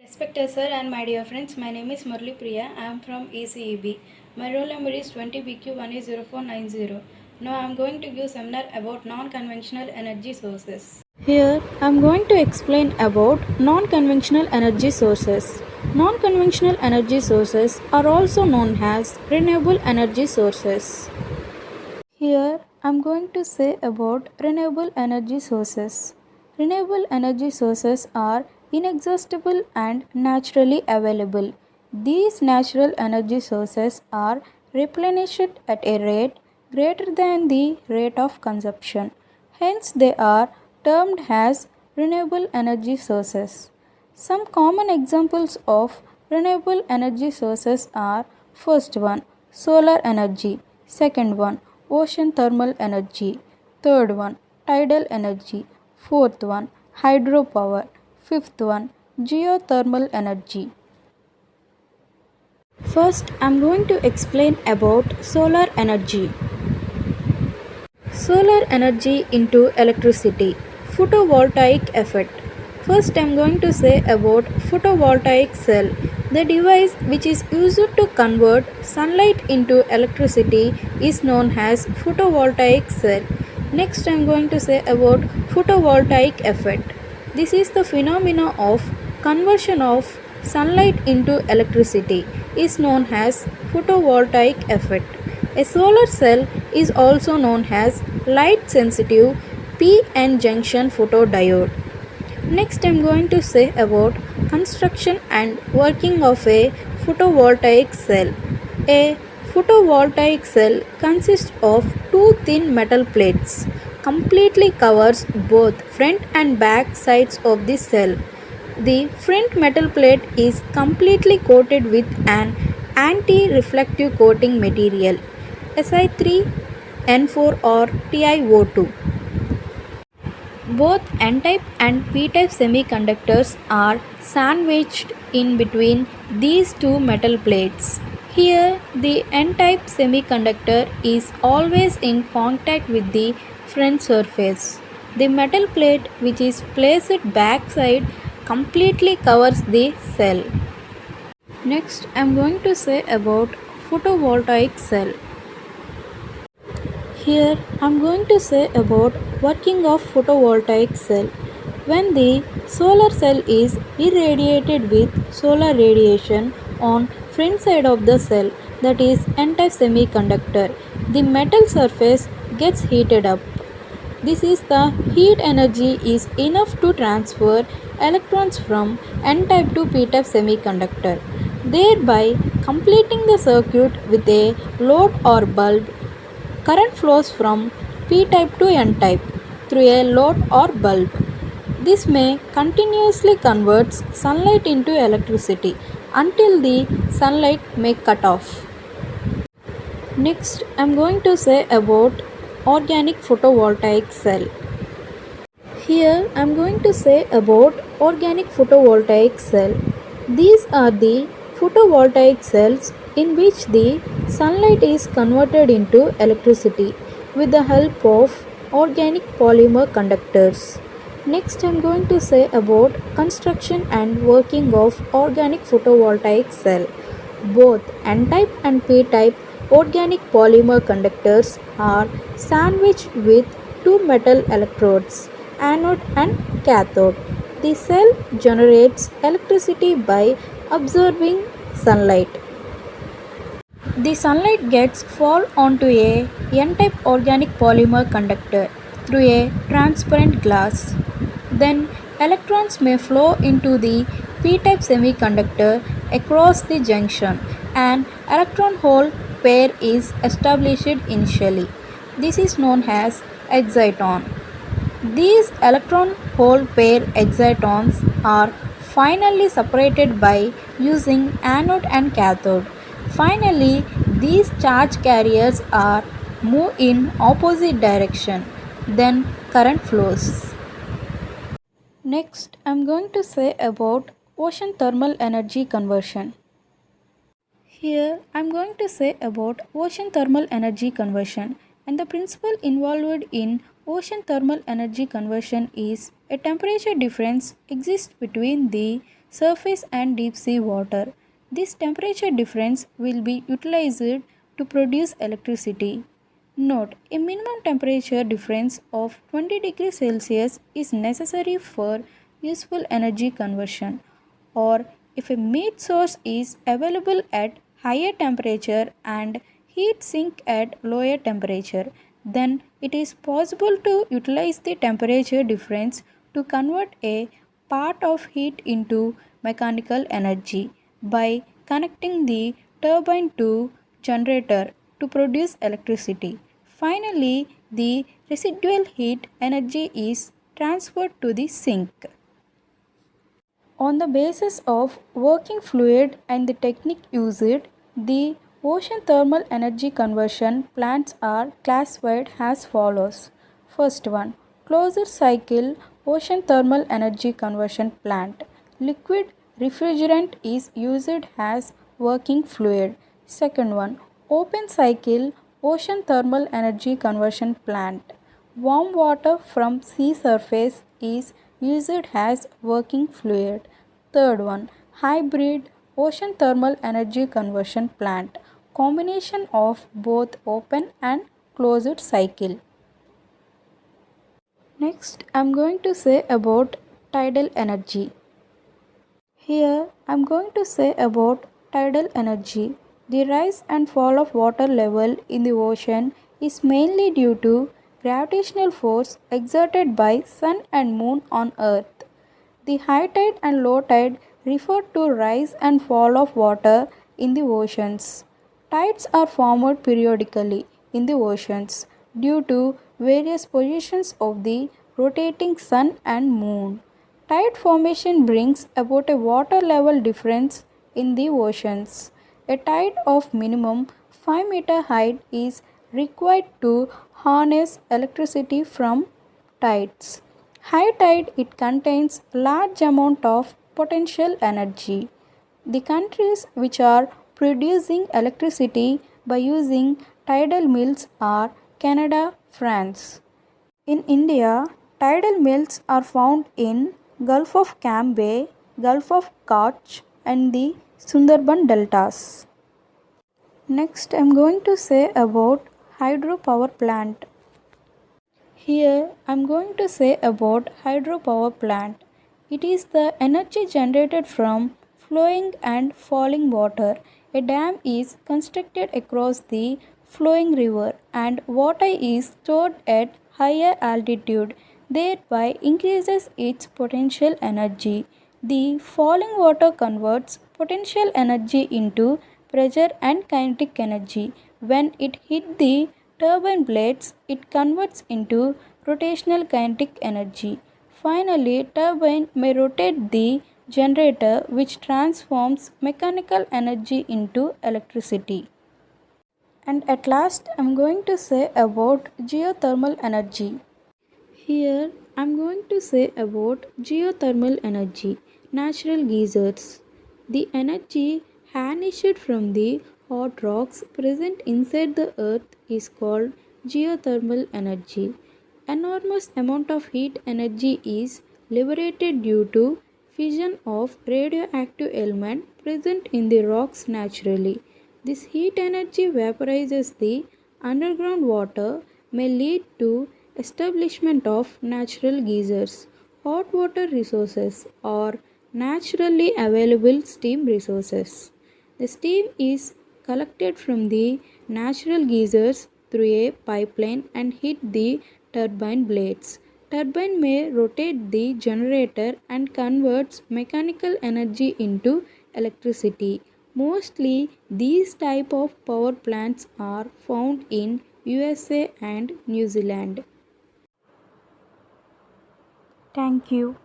Respected sir and my dear friends, my name is Murli Priya. I am from ECEB. My roll number is 20BQ10490. Now I am going to give seminar about non-conventional energy sources. Here I am going to explain about non-conventional energy sources. Non-conventional energy sources are also known as renewable energy sources. Here I am going to say about renewable energy sources. Renewable energy sources are inexhaustible and naturally available. These natural energy sources are replenished at a rate greater than the rate of consumption. Hence, they are termed as renewable energy sources. Some common examples of renewable energy sources are: first one, solar energy; second one, ocean thermal energy; third one, tidal energy; fourth one, hydropower; fifth one, geothermal energy. First, I am going to explain about solar energy. Solar energy into electricity. Photovoltaic effect. First, I am going to say about photovoltaic cell. The device which is used to convert sunlight into electricity is known as photovoltaic cell. Next, I am going to say about photovoltaic effect. This is the phenomena of conversion of sunlight into electricity is known as photovoltaic effect. A solar cell is also known as light sensitive p-n junction photodiode. Next, I am going to say about construction and working of a photovoltaic cell. A photovoltaic cell consists of two thin metal plates, completely covers both front and back sides of the cell. The front metal plate is completely coated with an anti-reflective coating material, Si3N4 or TiO2. Both N-type and P-type semiconductors are sandwiched in between these two metal plates. Here, the N-type semiconductor is always in contact with the front surface. The metal plate, which is placed backside, completely covers the cell. Next, I am going to say about photovoltaic cell. Here I am going to say about working of photovoltaic cell. When the solar cell is irradiated with solar radiation on front side of the cell, that is N-type semiconductor, the metal surface gets heated up. This is the heat energy is enough to transfer electrons from N-type to P-type semiconductor, thereby completing the circuit with a load or bulb. Current flows from P-type to N-type through a load or bulb. This may continuously converts sunlight into electricity until the sunlight may cut off. Next, I am going to say about organic photovoltaic cell. Here I am going to say about organic photovoltaic cell. These are the photovoltaic cells in which the sunlight is converted into electricity with the help of organic polymer conductors. Next I am going to say about construction and working of organic photovoltaic cell. Both N-type and P-type organic polymer conductors are sandwiched with two metal electrodes, anode and cathode. The cell generates electricity by absorbing sunlight. The sunlight gets fall onto a N-type organic polymer conductor through a transparent glass. Then electrons may flow into the P-type semiconductor across the junction. An electron hole pair is established initially. This is known as exciton. These electron hole pair excitons are finally separated by using anode and cathode. Finally, these charge carriers are move in opposite direction. Then current flows. Next, I am going to say about ocean thermal energy conversion. Here I am going to say about ocean thermal energy conversion, and the principle involved in ocean thermal energy conversion is a temperature difference exists between the surface and deep sea water. This temperature difference will be utilized to produce electricity. Note, a minimum temperature difference of 20 degrees Celsius is necessary for useful energy conversion, or if a meat source is available at higher temperature and heat sink at lower temperature, then it is possible to utilize the temperature difference to convert a part of heat into mechanical energy by connecting the turbine to generator to produce electricity. Finally, the residual heat energy is transferred to the sink. On the basis of working fluid and the technique used, the ocean thermal energy conversion plants are classified as follows. First one, closed cycle ocean thermal energy conversion plant. Liquid refrigerant is used as working fluid. Second one, open cycle ocean thermal energy conversion plant. Warm water from sea surface is used as working fluid. Third one, hybrid ocean thermal energy conversion plant. Combination of both open and closed cycle. Next, I am going to say about tidal energy. Here I am going to say about tidal energy. The rise and fall of water level in the ocean is mainly due to gravitational force exerted by sun and moon on earth. The high tide and low tide refer to rise and fall of water in the oceans. Tides are formed periodically in the oceans due to various positions of the rotating sun and moon. Tide formation brings about a water level difference in the oceans. A tide of minimum 5-meter height is required to harness electricity from tides. High tide it contains large amount of potential energy. The countries which are producing electricity by using tidal mills are Canada, France. In India, tidal mills are found in Gulf of Cambay, Gulf of Kutch and the Sundarban deltas. Next I am going to say about hydropower plant. Here I am going to say about hydropower plant. It is the energy generated from flowing and falling water. A dam is constructed across the flowing river and water is stored at higher altitude, thereby increases its potential energy. The falling water converts potential energy into pressure and kinetic energy. When it hits the turbine blades, it converts into rotational kinetic energy. Finally, turbine may rotate the generator which transforms mechanical energy into electricity. And at last, I am going to say about geothermal energy. Here I am going to say about geothermal energy, natural geysers. The energy harnessed from the hot rocks present inside the earth is called geothermal energy. Enormous amount of heat energy is liberated due to fission of radioactive element present in the rocks naturally. This heat energy vaporizes the underground water, may lead to establishment of natural geysers, hot water resources or naturally available steam resources. The steam is collected from the natural geysers through a pipeline and hit the turbine blades. Turbine may rotate the generator and converts mechanical energy into electricity. Mostly these type of power plants are found in USA and New Zealand. Thank you.